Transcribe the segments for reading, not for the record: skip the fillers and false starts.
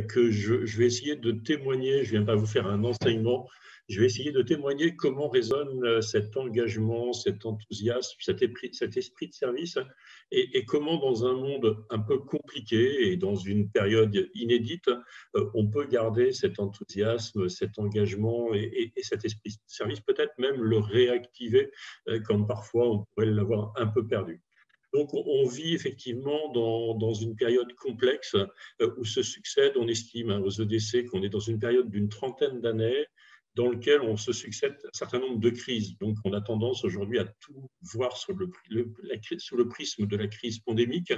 que je vais essayer de témoigner, je ne viens pas vous faire un enseignement, je vais essayer de témoigner comment résonne cet engagement, cet enthousiasme, cet esprit de service, et comment dans un monde un peu compliqué et dans une période inédite, on peut garder cet enthousiasme, cet engagement et cet esprit de service, peut-être même le réactiver quand parfois on pourrait l'avoir un peu perdu. Donc, on vit effectivement dans une période complexe où se succèdent, on estime aux EDC qu'on est dans une période d'une trentaine d'années dans lequel on se succède un certain nombre de crises. Donc, on a tendance aujourd'hui à tout voir sous le prisme de la crise pandémique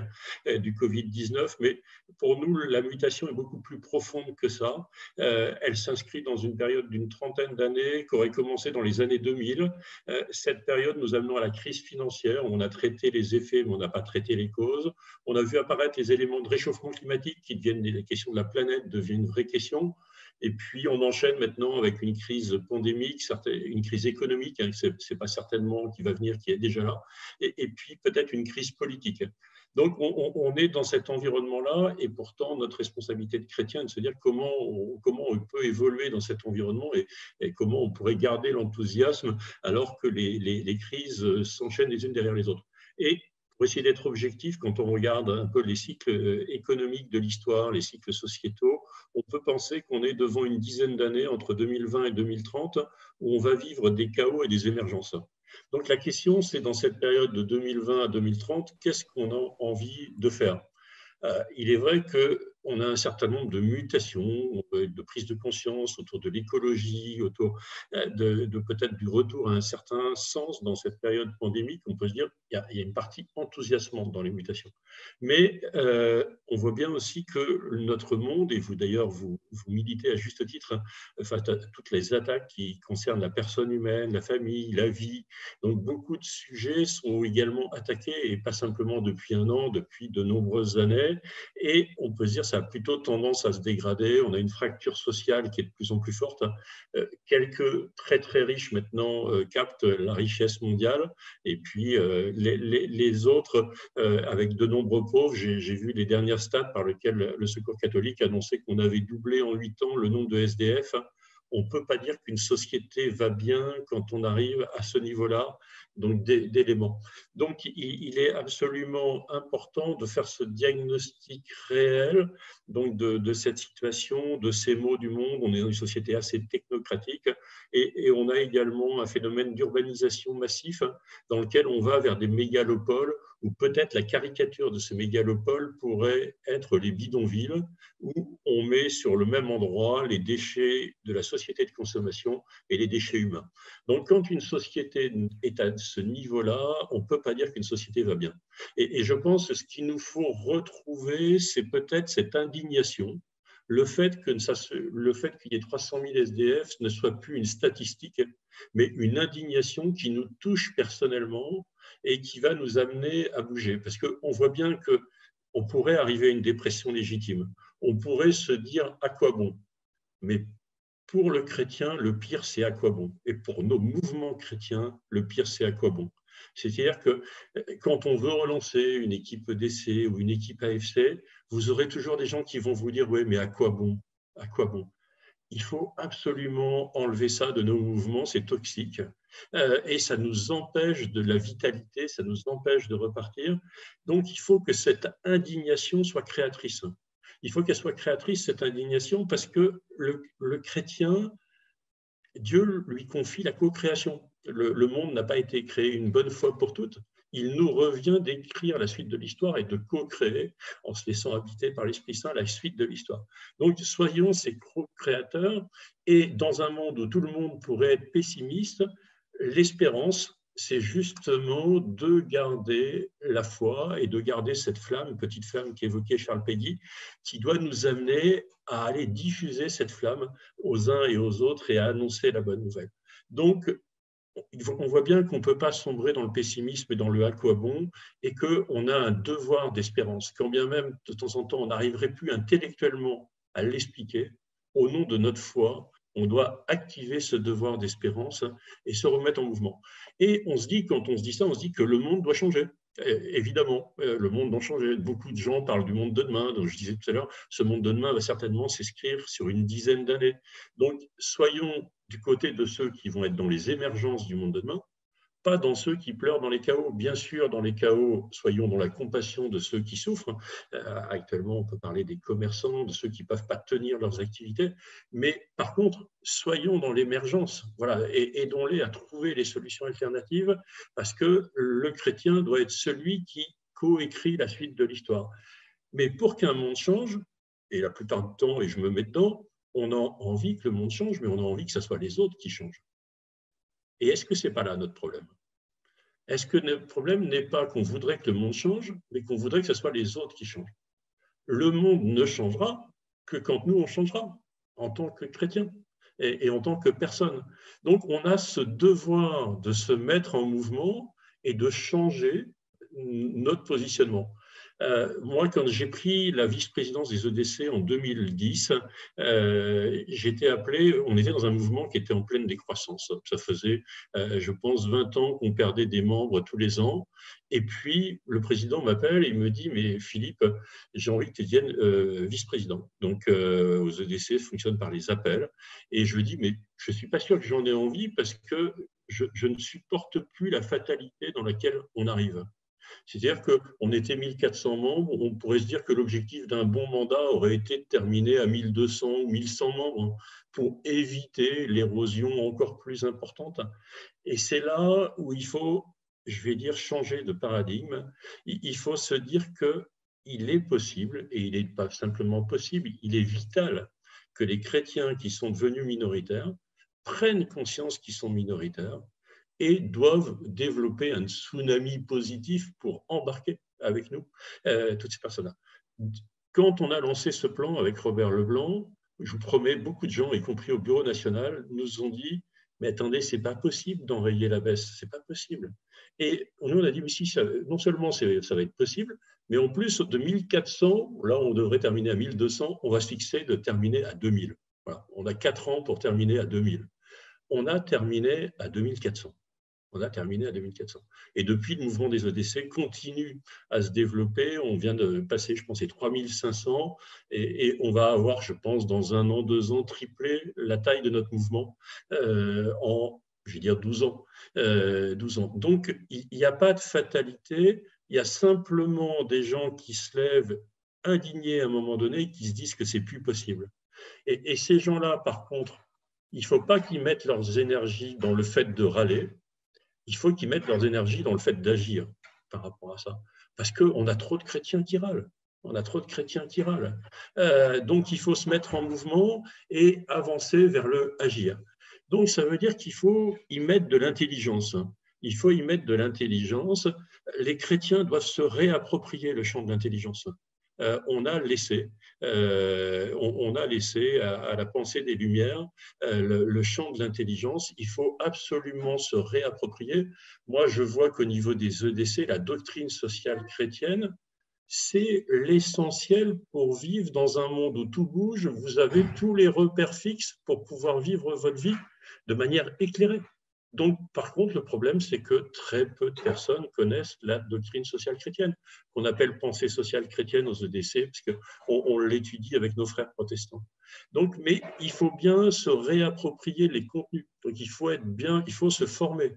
du Covid-19, mais pour nous, la mutation est beaucoup plus profonde que ça. Elle s'inscrit dans une période d'une trentaine d'années qui aurait commencé dans les années 2000. Cette période nous amenant à la crise financière, où on a traité les effets, mais on n'a pas traité les causes. On a vu apparaître les éléments de réchauffement climatique qui deviennent les questions de la planète, deviennent une vraie question. Et puis, on enchaîne maintenant avec une crise pandémique, une crise économique, hein, ce n'est pas certainement qui va venir, qui est déjà là, et puis peut-être une crise politique. Donc, on est dans cet environnement-là, et pourtant, notre responsabilité de chrétien est de se dire comment on peut évoluer dans cet environnement et comment on pourrait garder l'enthousiasme alors que les crises s'enchaînent les unes derrière les autres. Et pour essayer d'être objectif, quand on regarde un peu les cycles économiques de l'histoire, les cycles sociétaux, on peut penser qu'on est devant une dizaine d'années, entre 2020 et 2030, où on va vivre des chaos et des émergences. Donc la question, c'est dans cette période de 2020 à 2030, qu'est-ce qu'on a envie de faire ? Il est vrai qu'on a un certain nombre de mutations, de prise de conscience autour de l'écologie, autour de peut-être du retour à un certain sens dans cette période pandémique. On peut se dire qu'il y a une partie enthousiasmante dans les mutations. Mais on voit bien aussi que notre monde, et vous d'ailleurs, vous militez à juste titre face à toutes les attaques qui concernent la personne humaine, la famille, la vie. Donc beaucoup de sujets sont également attaqués, et pas simplement depuis un an, depuis de nombreuses années. Et on peut se dire que ça a plutôt tendance à se dégrader. On a une fracture sociale qui est de plus en plus forte. Quelques très très riches maintenant captent la richesse mondiale, et puis les autres, avec de nombreux pauvres. J'ai vu les dernières stats par lesquelles le Secours catholique annonçait qu'on avait doublé en 8 ans le nombre de SDF. On ne peut pas dire qu'une société va bien quand on arrive à ce niveau-là d'éléments. Donc, il est absolument important de faire ce diagnostic réel donc de cette situation, de ces maux du monde. On est dans une société assez technocratique, et on a également un phénomène d'urbanisation massif dans lequel on va vers des mégalopoles, où peut-être la caricature de ces mégalopoles pourrait être les bidonvilles, où on met sur le même endroit les déchets de la société de consommation et les déchets humains. Donc, quand une société est à ce niveau-là, on ne peut pas dire qu'une société va bien. Et je pense que ce qu'il nous faut retrouver, c'est peut-être cette indignation, le fait qu'il y ait 300 000 SDF ne soit plus une statistique, mais une indignation qui nous touche personnellement et qui va nous amener à bouger. Parce qu'on voit bien qu'on pourrait arriver à une dépression légitime. On pourrait se dire à quoi bon ? Mais pour le chrétien, le pire, c'est à quoi bon ? Et pour nos mouvements chrétiens, le pire, c'est à quoi bon ? C'est-à-dire que quand on veut relancer une équipe EDC ou une équipe AFC, vous aurez toujours des gens qui vont vous dire « oui, mais à quoi bon ? À quoi bon ?» Il faut absolument enlever ça de nos mouvements, c'est toxique. Et ça nous empêche de la vitalité, ça nous empêche de repartir. Donc, il faut que cette indignation soit créatrice. Il faut qu'elle soit créatrice, cette indignation, parce que le chrétien, Dieu lui confie la co-création. Le monde n'a pas été créé une bonne fois pour toutes. Il nous revient d'écrire la suite de l'histoire et de co-créer, en se laissant habiter par l'Esprit Saint, la suite de l'histoire. Donc, soyons ces co-créateurs, et dans un monde où tout le monde pourrait être pessimiste, l'espérance, c'est justement de garder la foi et de garder cette flamme, petite flamme qu'évoquait Charles Péguy, qui doit nous amener à aller diffuser cette flamme aux uns et aux autres et à annoncer la bonne nouvelle. Donc, on voit bien qu'on ne peut pas sombrer dans le pessimisme et dans le à quoi bon, et qu'on a un devoir d'espérance. Quand bien même, de temps en temps, on n'arriverait plus intellectuellement à l'expliquer, au nom de notre foi, on doit activer ce devoir d'espérance et se remettre en mouvement. Et on se dit, quand on se dit ça, on se dit que le monde doit changer. Évidemment, le monde va changer. Beaucoup de gens parlent du monde de demain. Donc, je disais tout à l'heure, ce monde de demain va certainement s'inscrire sur une dizaine d'années. Donc, soyons du côté de ceux qui vont être dans les émergences du monde de demain, pas dans ceux qui pleurent dans les chaos. Bien sûr, dans les chaos, soyons dans la compassion de ceux qui souffrent. Actuellement, on peut parler des commerçants, de ceux qui ne peuvent pas tenir leurs activités. Mais par contre, soyons dans l'émergence, voilà, et aidons-les à trouver les solutions alternatives, parce que le chrétien doit être celui qui coécrit la suite de l'histoire. Mais pour qu'un monde change, et la plupart du temps, et je me mets dedans, on a envie que le monde change, mais on a envie que ce soit les autres qui changent. Et est-ce que ce n'est pas là notre problème? Est-ce que le problème n'est pas qu'on voudrait que le monde change, mais qu'on voudrait que ce soit les autres qui changent? Le monde ne changera que quand nous, on changera, en tant que chrétiens et en tant que personne. Donc, on a ce devoir de se mettre en mouvement et de changer notre positionnement. Moi, quand j'ai pris la vice-présidence des EDC en 2010, j'étais appelé, on était dans un mouvement qui était en pleine décroissance. Ça faisait, je pense, 20 ans qu'on perdait des membres tous les ans. Et puis, le président m'appelle et il me dit, mais Philippe, j'ai envie que tu deviennes vice-président. Donc, aux EDC, ça fonctionne par les appels. Et je lui dis, mais je ne suis pas sûr que j'en ai envie parce que je ne supporte plus la fatalité dans laquelle on arrive. C'est-à-dire qu'on était 1400 membres, on pourrait se dire que l'objectif d'un bon mandat aurait été de terminer à 1200 ou 1100 membres pour éviter l'érosion encore plus importante. Et c'est là où il faut, je vais dire, changer de paradigme. Il faut se dire qu'il est possible, et il n'est pas simplement possible, il est vital que les chrétiens qui sont devenus minoritaires prennent conscience qu'ils sont minoritaires et doivent développer un tsunami positif pour embarquer avec nous toutes ces personnes-là. Quand on a lancé ce plan avec Robert Leblanc, je vous promets, beaucoup de gens, y compris au Bureau national, nous ont dit « Mais attendez, ce n'est pas possible d'enrayer la baisse, ce n'est pas possible. » Et nous, on a dit « Mais si, non seulement ça va être possible, mais en plus de 1400, là on devrait terminer à 1200, on va se fixer de terminer à 2000. Voilà. On a 4 ans pour terminer à 2000. On a terminé à 2400. On a terminé à 2400. Et depuis, le mouvement des EDC continue à se développer. On vient de passer, je pense, les 3500 et on va avoir, je pense, dans 1 an, 2 ans, triplé la taille de notre mouvement en, je vais dire, 12 ans. 12 ans. Donc, il n'y a pas de fatalité. Il y a simplement des gens qui se lèvent indignés à un moment donné, qui se disent que c'est plus possible. Et ces gens-là, par contre, il ne faut pas qu'ils mettent leurs énergies dans le fait de râler. Il faut qu'ils mettent leurs énergies dans le fait d'agir par rapport à ça. Parce qu'on a trop de chrétiens qui râlent. On a trop de chrétiens qui râlent. Donc, il faut se mettre en mouvement et avancer vers le agir. Donc, ça veut dire qu'il faut y mettre de l'intelligence. Il faut y mettre de l'intelligence. Les chrétiens doivent se réapproprier le champ de l'intelligence. On a laissé à la pensée des Lumières le champ de l'intelligence. Il faut absolument se réapproprier. Moi, je vois qu'au niveau des EDC, la doctrine sociale chrétienne, c'est l'essentiel pour vivre dans un monde où tout bouge. Vous avez tous les repères fixes pour pouvoir vivre votre vie de manière éclairée. Donc, par contre, le problème, c'est que très peu de personnes connaissent la doctrine sociale chrétienne, qu'on appelle pensée sociale chrétienne aux EDC, parce qu'on l'étudie avec nos frères protestants. Donc, mais il faut bien se réapproprier les contenus. Donc, il faut être bien, il faut se former,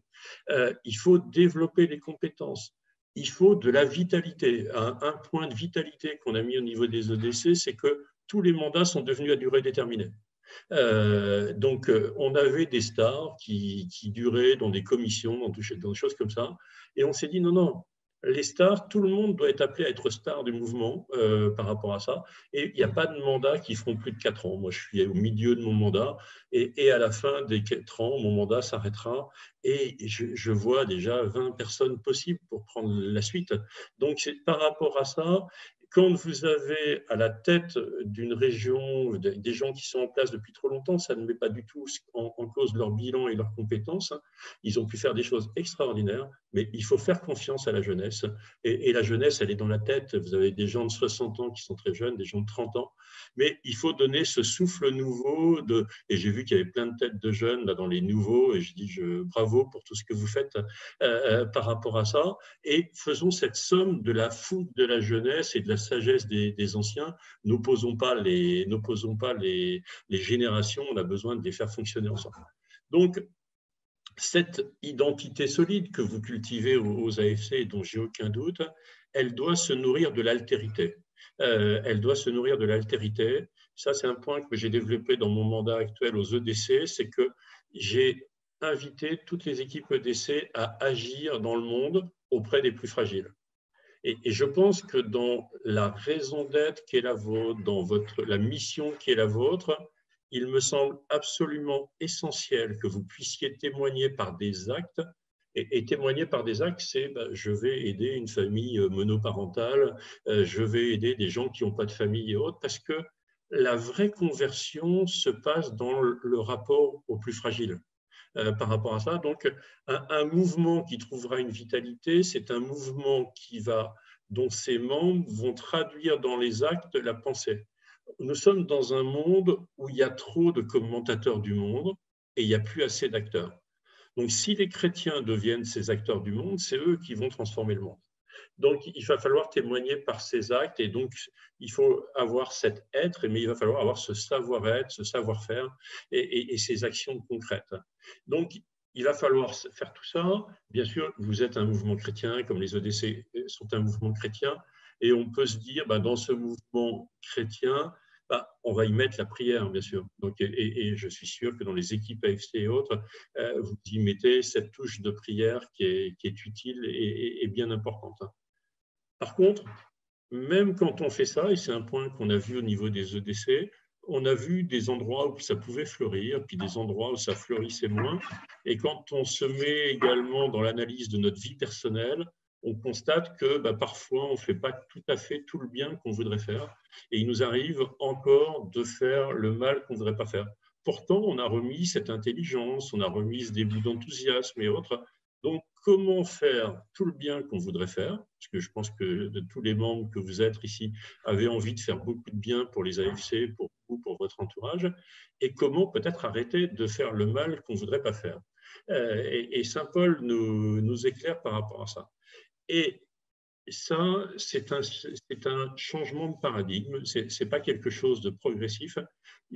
il faut développer les compétences. Il faut de la vitalité. Un point de vitalité qu'on a mis au niveau des EDC, c'est que tous les mandats sont devenus à durée déterminée. Donc, on avait des stars qui duraient dans des commissions, dans des choses comme ça. Et on s'est dit, non, non, les stars, tout le monde doit être appelé à être star du mouvement par rapport à ça. Et il n'y a pas de mandat qui feront plus de 4 ans. Moi, je suis au milieu de mon mandat et à la fin des 4 ans, mon mandat s'arrêtera. Et je vois déjà 20 personnes possibles pour prendre la suite. Donc, c'est par rapport à ça, quand vous avez à la tête d'une région des gens qui sont en place depuis trop longtemps, ça ne met pas du tout en cause leur bilan et leurs compétences. Ils ont pu faire des choses extraordinaires, mais il faut faire confiance à la jeunesse. Et la jeunesse, elle est dans la tête. Vous avez des gens de 60 ans qui sont très jeunes, des gens de 30 ans, mais il faut donner ce souffle nouveau. Et j'ai vu qu'il y avait plein de têtes de jeunes là, dans les nouveaux, et je dis bravo pour tout ce que vous faites par rapport à ça. Et faisons cette somme de la fougue de la jeunesse et de la sagesse des anciens. N'opposons pas les générations, on a besoin de les faire fonctionner ensemble. Donc, cette identité solide que vous cultivez aux AFC, dont j'ai aucun doute, elle doit se nourrir de l'altérité. Elle doit se nourrir de l'altérité. Ça, c'est un point que j'ai développé dans mon mandat actuel aux EDC, c'est que j'ai invité toutes les équipes EDC à agir dans le monde auprès des plus fragiles. Et je pense que dans la raison d'être qui est la vôtre, dans la mission qui est la vôtre, il me semble absolument essentiel que vous puissiez témoigner par des actes. Et témoigner par des actes, c'est je vais aider une famille monoparentale, je vais aider des gens qui n'ont pas de famille et autres, parce que la vraie conversion se passe dans le rapport aux plus fragiles. Par rapport à ça. Donc, un mouvement qui trouvera une vitalité, c'est un mouvement dont ses membres vont traduire dans les actes la pensée. Nous sommes dans un monde où il y a trop de commentateurs du monde et il n'y a plus assez d'acteurs. Donc, si les chrétiens deviennent ces acteurs du monde, c'est eux qui vont transformer le monde. Donc, il va falloir témoigner par ces actes et donc, il faut avoir cet être, mais il va falloir avoir ce savoir-être, ce savoir-faire et ces actions concrètes. Donc, il va falloir faire tout ça. Bien sûr, vous êtes un mouvement chrétien, comme les EDC sont un mouvement chrétien, et on peut se dire, dans ce mouvement chrétien, on va y mettre la prière, bien sûr. Donc, et je suis sûr que dans les équipes AFC et autres, vous y mettez cette touche de prière qui est utile et bien importante. Par contre, même quand on fait ça, et c'est un point qu'on a vu au niveau des EDC, on a vu des endroits où ça pouvait fleurir, puis des endroits où ça fleurissait moins. Et quand on se met également dans l'analyse de notre vie personnelle, on constate que parfois, on ne fait pas tout à fait tout le bien qu'on voudrait faire. Et il nous arrive encore de faire le mal qu'on ne voudrait pas faire. Pourtant, on a remis cette intelligence, on a remis ce début d'enthousiasme et autres. Donc, comment faire tout le bien qu'on voudrait faire? Parce que je pense que de tous les membres que vous êtes ici avaient envie de faire beaucoup de bien pour les AFC, pour vous, pour votre entourage, et comment peut-être arrêter de faire le mal qu'on ne voudrait pas faire. Et Saint Paul nous éclaire par rapport à ça. Et ça, c'est un changement de paradigme, ce n'est pas quelque chose de progressif.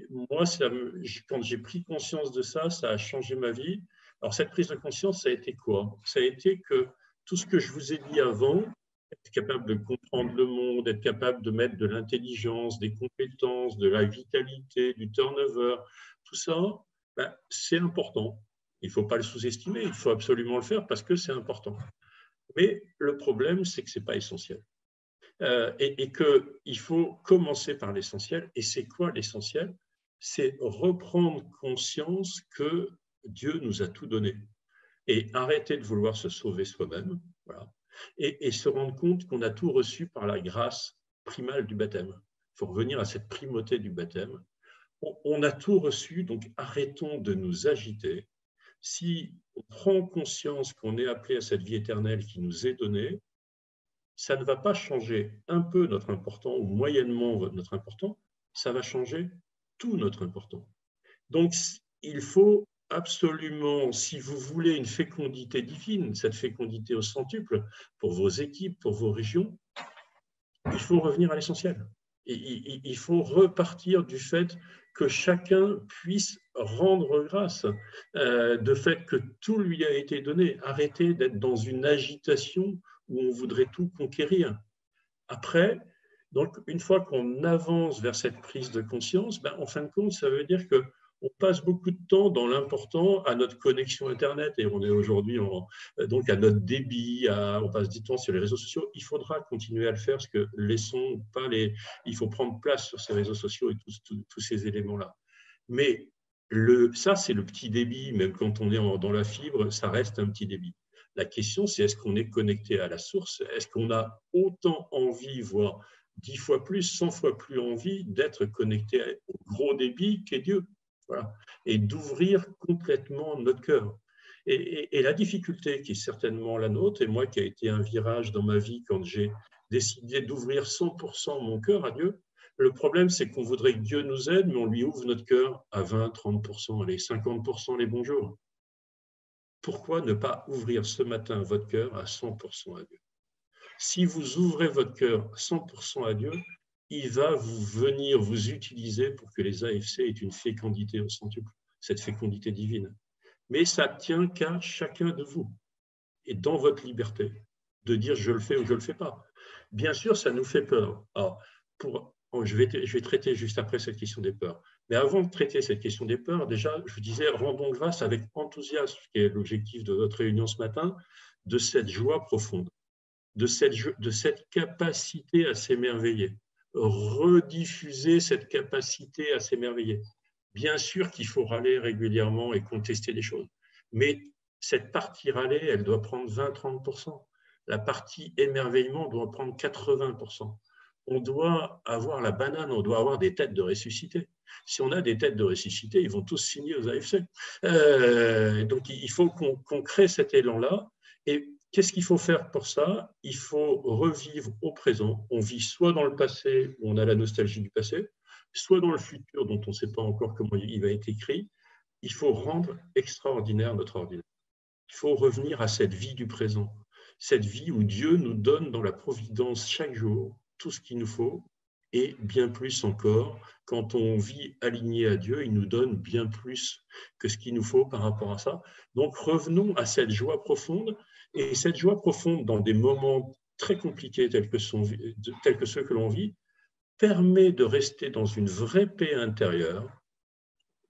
Moi, quand j'ai pris conscience de ça, ça a changé ma vie. Alors, cette prise de conscience, ça a été quoi? Ça a été que tout ce que je vous ai dit avant, être capable de comprendre le monde, être capable de mettre de l'intelligence, des compétences, de la vitalité, du turnover, tout ça, c'est important. Il ne faut pas le sous-estimer, il faut absolument le faire parce que c'est important. Mais le problème, c'est que ce n'est pas essentiel. Et qu'il faut commencer par l'essentiel. Et c'est quoi l'essentiel? C'est reprendre conscience que Dieu nous a tout donné. Et arrêter de vouloir se sauver soi-même. Voilà. Et se rendre compte qu'on a tout reçu par la grâce primale du baptême. Il faut revenir à cette primauté du baptême. On a tout reçu, donc arrêtons de nous agiter. Si on prend conscience qu'on est appelé à cette vie éternelle qui nous est donnée, ça ne va pas changer un peu notre important ou moyennement notre important, ça va changer tout notre important. Donc, il faut absolument, si vous voulez une fécondité divine, cette fécondité au centuple pour vos équipes, pour vos régions, il faut revenir à l'essentiel. Il faut repartir du fait que chacun puisse rendre grâce, de fait que tout lui a été donné. Arrêtez d'être dans une agitation où on voudrait tout conquérir. Après, donc, une fois qu'on avance vers cette prise de conscience, en fin de compte, ça veut dire qu'on passe beaucoup de temps dans l'important à notre connexion Internet et on est aujourd'hui donc à notre débit, on passe du temps sur les réseaux sociaux. Il faudra continuer à le faire parce que il faut prendre place sur ces réseaux sociaux et tous ces éléments-là. Mais ça, c'est le petit débit, même quand on est dans la fibre, ça reste un petit débit. La question, c'est est-ce qu'on est connecté à la source? Est-ce qu'on a autant envie, voire 10 fois plus, 100 fois plus envie d'être connecté au gros débit qu'est Dieu. Voilà. Et d'ouvrir complètement notre cœur. Et la difficulté qui est certainement la nôtre, et moi qui a été un virage dans ma vie quand j'ai décidé d'ouvrir 100% mon cœur à Dieu, le problème c'est qu'on voudrait que Dieu nous aide, mais on lui ouvre notre cœur à 20, 30%, allez, 50% les bons jours. Pourquoi ne pas ouvrir ce matin votre cœur à 100% à Dieu? Si vous ouvrez votre cœur 100% à Dieu, il va venir vous utiliser pour que les AFC aient une fécondité au centuple, cette fécondité divine. Mais ça ne tient qu'à chacun de vous et dans votre liberté de dire je le fais ou je ne le fais pas. Bien sûr, ça nous fait peur. Alors, je vais traiter juste après cette question des peurs. Mais avant de traiter cette question des peurs, déjà, je vous disais, rendons grâce avec enthousiasme, qui est l'objectif de notre réunion ce matin, de cette joie profonde, de cette capacité à s'émerveiller, rediffuser cette capacité à s'émerveiller. Bien sûr qu'il faut râler régulièrement et contester des choses, mais cette partie râler, elle doit prendre 20-30%. La partie émerveillement doit prendre 80%. On doit avoir la banane, on doit avoir des têtes de ressuscités. Si on a des têtes de ressuscités, ils vont tous signer aux AFC. Donc il faut qu'on crée cet élan-là. Et qu'est-ce qu'il faut faire pour ça? Il faut revivre au présent. On vit soit dans le passé, où on a la nostalgie du passé, soit dans le futur dont on ne sait pas encore comment il va être écrit. Il faut rendre extraordinaire notre ordinaire. Il faut revenir à cette vie du présent, cette vie où Dieu nous donne dans la providence chaque jour tout ce qu'il nous faut et bien plus encore. Quand on vit aligné à Dieu, il nous donne bien plus que ce qu'il nous faut par rapport à ça. Donc revenons à cette joie profonde, et cette joie profonde dans des moments très compliqués tels que ceux que l'on vit, permet de rester dans une vraie paix intérieure,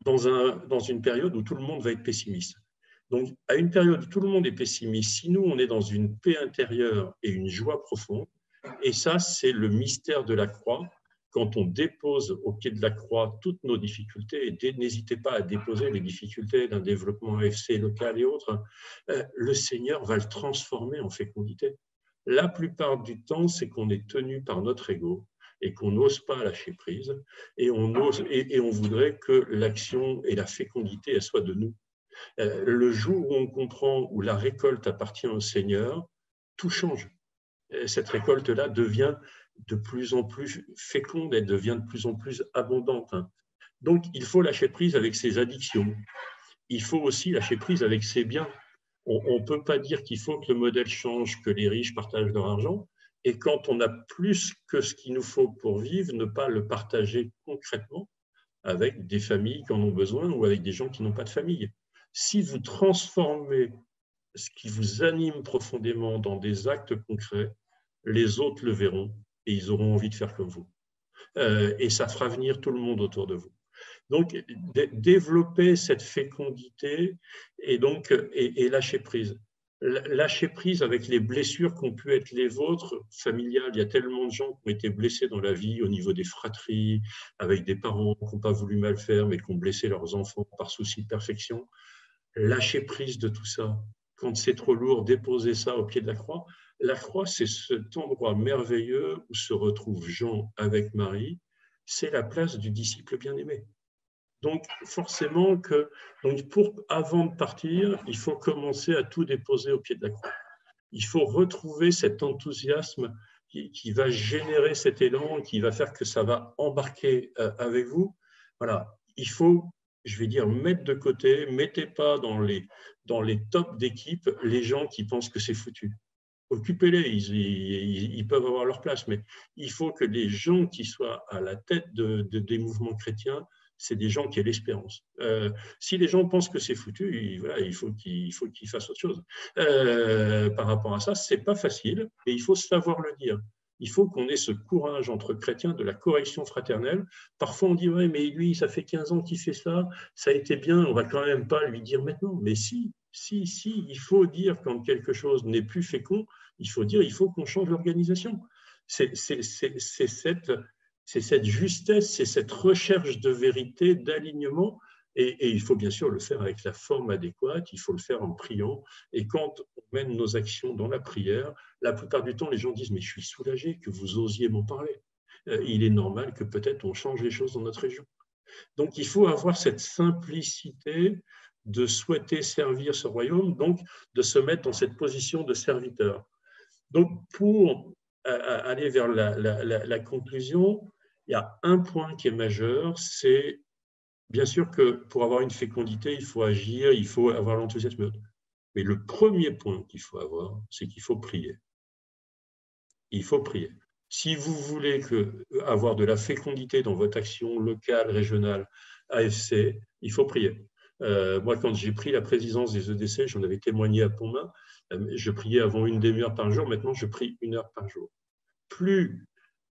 dans une période où tout le monde va être pessimiste. Donc, à une période où tout le monde est pessimiste, si nous, on est dans une paix intérieure et une joie profonde, et ça, c'est le mystère de la croix. Quand on dépose au pied de la croix toutes nos difficultés, et n'hésitez pas à déposer les difficultés d'un développement AFC local et autres, le Seigneur va le transformer en fécondité. La plupart du temps, c'est qu'on est tenu par notre ego et qu'on n'ose pas lâcher prise, et on voudrait que l'action et la fécondité elles soient de nous. Le jour où on comprend où la récolte appartient au Seigneur, tout change. Cette récolte-là devient de plus en plus féconde, elle devient de plus en plus abondante. Donc, il faut lâcher prise avec ses addictions. Il faut aussi lâcher prise avec ses biens. On ne peut pas dire qu'il faut que le modèle change, que les riches partagent leur argent, et quand on a plus que ce qu'il nous faut pour vivre, ne pas le partager concrètement avec des familles qui en ont besoin ou avec des gens qui n'ont pas de famille. Si vous transformez ce qui vous anime profondément dans des actes concrets, les autres le verront et ils auront envie de faire comme vous. Et ça fera venir tout le monde autour de vous. Donc, développer cette fécondité et lâcher prise. Lâcher prise avec les blessures qu'ont pu être les vôtres familiales. Il y a tellement de gens qui ont été blessés dans la vie au niveau des fratries, avec des parents qui n'ont pas voulu mal faire, mais qui ont blessé leurs enfants par souci de perfection. Lâcher prise de tout ça. Quand c'est trop lourd, déposer ça au pied de la croix. La croix, c'est cet endroit merveilleux où se retrouvent Jean avec Marie. C'est la place du disciple bien-aimé. Donc, forcément, avant de partir, il faut commencer à tout déposer au pied de la croix. Il faut retrouver cet enthousiasme qui va générer cet élan, qui va faire que ça va embarquer avec vous. Voilà, il faut, je vais dire, mettre de côté, mettez pas dans les tops d'équipe les gens qui pensent que c'est foutu. Occupez-les, ils peuvent avoir leur place, mais il faut que les gens qui soient à la tête des mouvements chrétiens, c'est des gens qui aient l'espérance. Si les gens pensent que c'est foutu, il faut qu'ils fassent autre chose. Par rapport à ça, c'est pas facile, et il faut savoir le dire. Il faut qu'on ait ce courage entre chrétiens de la correction fraternelle. Parfois, on dit, ouais, mais lui, ça fait 15 ans qu'il fait ça, ça a été bien, on va quand même pas lui dire maintenant. Mais si, il faut dire quand quelque chose n'est plus fécond, il faut dire, il faut qu'on change l'organisation. C'est cette justesse, c'est cette recherche de vérité, d'alignement, et il faut bien sûr le faire avec la forme adéquate, il faut le faire en priant, et quand on mène nos actions dans la prière, la plupart du temps, les gens disent « mais je suis soulagé que vous osiez m'en parler ». il est normal que peut-être on change les choses dans notre région. Donc, il faut avoir cette simplicité de souhaiter servir ce royaume, donc de se mettre dans cette position de serviteur. Donc, pour aller vers la conclusion, il y a un point qui est majeur, c'est bien sûr que pour avoir une fécondité, il faut agir, il faut avoir l'enthousiasme. Mais le premier point qu'il faut avoir, c'est qu'il faut prier. Il faut prier. Si vous voulez avoir de la fécondité dans votre action locale, régionale, AFC, il faut prier. Moi, quand j'ai pris la présidence des EDC, j'en avais témoigné à Pontmain, je priais avant une demi-heure par jour, maintenant je prie 1 heure par jour. Plus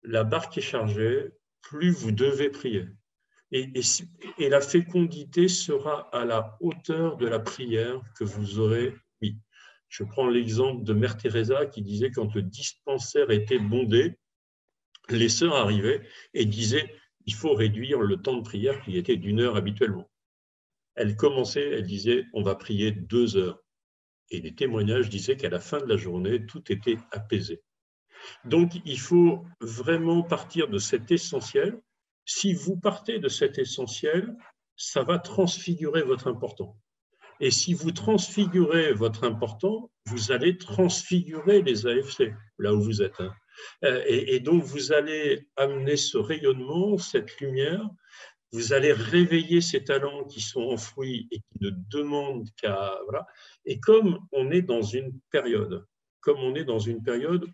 la barque est chargée, plus vous devez prier. Et la fécondité sera à la hauteur de la prière que vous aurez mis. Je prends l'exemple de Mère Teresa qui disait quand le dispensaire était bondé, les sœurs arrivaient et disaient il faut réduire le temps de prière qui était d'1 heure habituellement. Elle commençait, elle disait on va prier 2 heures. Et les témoignages disaient qu'à la fin de la journée, tout était apaisé. Donc, il faut vraiment partir de cet essentiel. Si vous partez de cet essentiel, ça va transfigurer votre important. Et si vous transfigurez votre important, vous allez transfigurer les AFC, là où vous êtes. Et donc, vous allez amener ce rayonnement, cette lumière, vous allez réveiller ces talents qui sont enfouis et qui ne demandent qu'à… Voilà. Et comme on est dans une période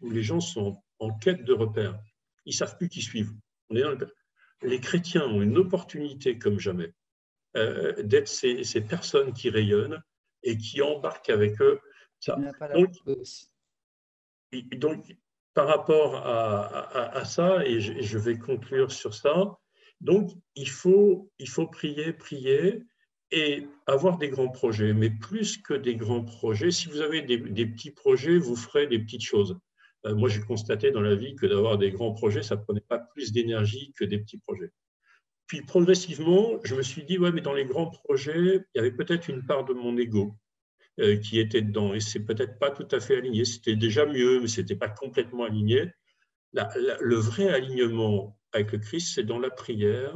où les gens sont en quête de repères, ils ne savent plus qui suivre. Les chrétiens ont une opportunité comme jamais d'être ces personnes qui rayonnent et qui embarquent avec eux ça. Donc, par rapport à ça, et je vais conclure sur ça, donc il faut prier et avoir des grands projets, mais plus que des grands projets, si vous avez des petits projets, vous ferez des petites choses. Moi, j'ai constaté dans la vie que d'avoir des grands projets, ça ne prenait pas plus d'énergie que des petits projets. Puis progressivement, je me suis dit, ouais, mais dans les grands projets, il y avait peut-être une part de mon ego qui était dedans. Et c'est peut-être pas tout à fait aligné. C'était déjà mieux, mais ce n'était pas complètement aligné. Le vrai alignement avec le Christ, c'est dans la prière,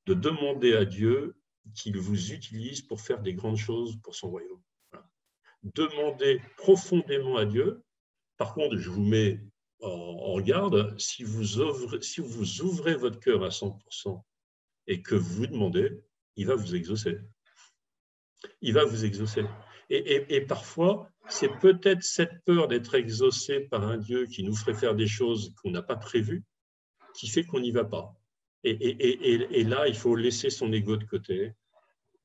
de demander à Dieu qu'il vous utilise pour faire des grandes choses pour son royaume. Voilà. Demandez profondément à Dieu. Par contre, je vous mets en garde, si vous ouvrez votre cœur à 100% et que vous demandez, il va vous exaucer. Il va vous exaucer. Et parfois, c'est peut-être cette peur d'être exaucé par un Dieu qui nous ferait faire des choses qu'on n'a pas prévues qui fait qu'on n'y va pas. Et là, il faut laisser son ego de côté,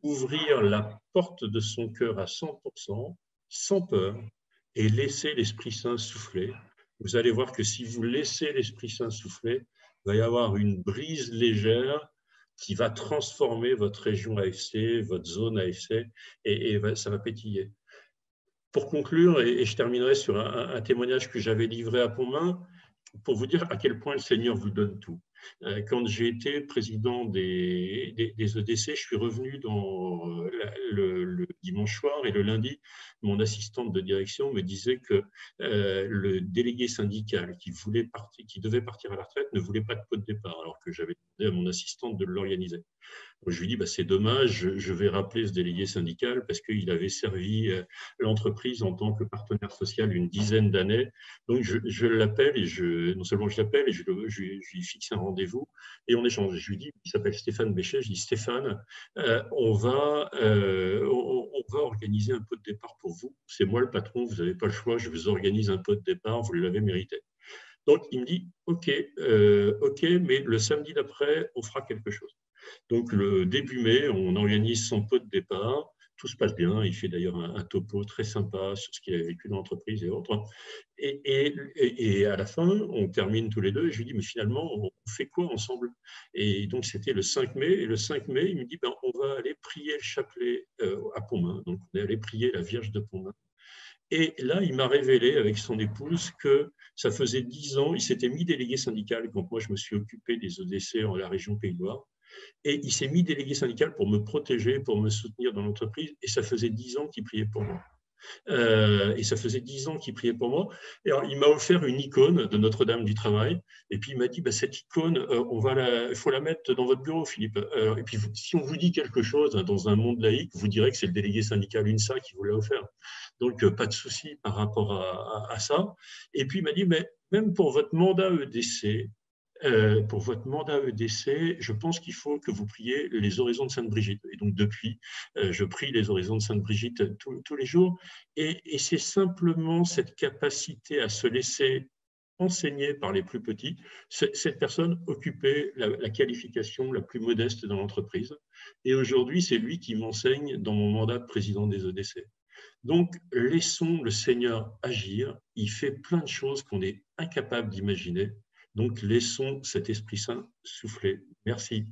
ouvrir la porte de son cœur à 100%, sans peur, et laisser l'Esprit Saint souffler. Vous allez voir que si vous laissez l'Esprit Saint souffler, il va y avoir une brise légère qui va transformer votre région AFC, votre zone AFC, et ça va pétiller. Pour conclure, et je terminerai sur un témoignage que j'avais livré à Pontmain, pour vous dire à quel point le Seigneur vous donne tout. Quand j'ai été président des EDC, je suis revenu dans le dimanche soir et le lundi, mon assistante de direction me disait que le délégué syndical qui devait partir à la retraite ne voulait pas de pot de départ, alors que j'avais demandé à mon assistante de l'organiser. Je lui dis, c'est dommage, je vais rappeler ce délégué syndical parce qu'il avait servi l'entreprise en tant que partenaire social une dizaine d'années. Donc, je l'appelle et non seulement je l'appelle, et je lui fixe un rendez-vous et on échange. Je lui dis, il s'appelle Stéphane Béchet, je dis, Stéphane, on va organiser un pot de départ pour vous. C'est moi le patron, vous n'avez pas le choix, je vous organise un pot de départ, vous l'avez mérité. Donc, il me dit, OK, mais le samedi d'après, on fera quelque chose. Donc, le début mai, on organise son pot de départ. Tout se passe bien. Il fait d'ailleurs un topo très sympa sur ce qu'il a vécu dans l'entreprise et autres. Et à la fin, on termine tous les deux. Et je lui dis, mais finalement, on fait quoi ensemble? Et donc, c'était le 5 mai. Et le 5 mai, il me dit, on va aller prier le chapelet à Pontmain. Donc, on est allé prier la Vierge de Pontmain. Et là, il m'a révélé avec son épouse que ça faisait 10 ans, il s'était mis délégué syndical quand moi, je me suis occupé des EDC en la région Pays de Loire. Et il s'est mis délégué syndical pour me protéger, pour me soutenir dans l'entreprise. Et ça faisait 10 ans qu'il priait pour moi. Et ça faisait 10 ans qu'il priait pour moi. Et alors, il m'a offert une icône de Notre-Dame du Travail. Et puis, il m'a dit, bah, cette icône, il faut la mettre dans votre bureau, Philippe. Et puis, si on vous dit quelque chose dans un monde laïque, vous direz que c'est le délégué syndical UNSA qui vous l'a offert. Donc, pas de souci par rapport à ça. Et puis, il m'a dit, mais même pour votre mandat EDC, je pense qu'il faut que vous priez les oraisons de Sainte-Brigitte. Et donc, depuis, je prie les oraisons de Sainte-Brigitte tous les jours. Et c'est simplement cette capacité à se laisser enseigner par les plus petits. Cette personne occupait la qualification la plus modeste dans l'entreprise. Et aujourd'hui, c'est lui qui m'enseigne dans mon mandat de président des EDC. Donc, laissons le Seigneur agir. Il fait plein de choses qu'on est incapable d'imaginer. Donc, laissons cet Esprit Saint souffler. Merci.